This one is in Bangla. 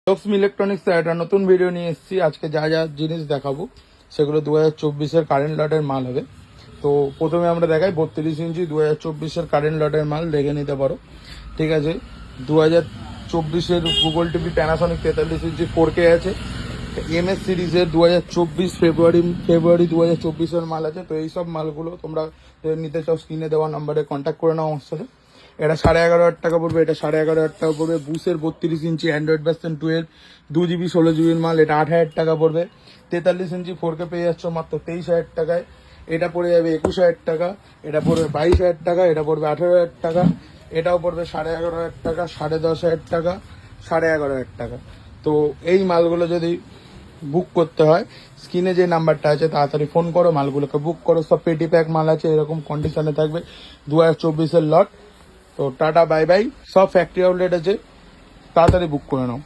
লক্ষ্মী ইলেকট্রনিক্স একটা নতুন ভিডিও নিয়ে এসেছি। আজকে যা যা জিনিস দেখাবো সেগুলো 2024-এর কারেন্ট লটের মাল হবে। তো প্রথমে আমরা দেখাই 32 ইঞ্চি 2024-এর কারেন্ট লটের মাল দেখে নিতে পারো। ঠিক আছে, 2024-এর গুগল টিভি প্যানাসনিক 43 ইঞ্চি 4K আছে। MS সিরিজের 2024 ফেব্রুয়ারি 2024-এর মাল আছে। তো এইসব মালগুলো তোমরা নিতে চাও স্ক্রিনে দেওয়া নাম্বারে কন্ট্যাক্ট করে নাও আমার সাথে। এটা 11,500 টাকা পড়বে, এটা 11,500 টাকা পড়বে। বুসের 32 ইঞ্চি অ্যান্ড্রয়েড ভার্সন 12 2GB 16GB মাল, এটা 8,000 টাকা পড়বে। 43 ইঞ্চি 4K পেয়ে যাচ্ছ মাত্র 23,000 টাকায়। এটা পড়ে যাবে 21,000 টাকা, এটা পড়বে 22,000 টাকা, এটা পড়বে 18,000 টাকা, এটাও পড়বে 11,500 টাকা, 10,500 টাকা, 11,500 টাকা। তো এই মালগুলো যদি বুক করতে হয় স্ক্রিনে যে নাম্বারটা আছে তাড়াতাড়ি ফোন করো, মালগুলোকে বুক করো। সব পেটি প্যাক মাল আছে, এরকম কন্ডিশনে থাকবে 2024-এর লট। তো টাটা বাই বাই। সব ফ্যাক্টরি আউটলেট আছে, তাড়াতাড়ি বুক করে নাও।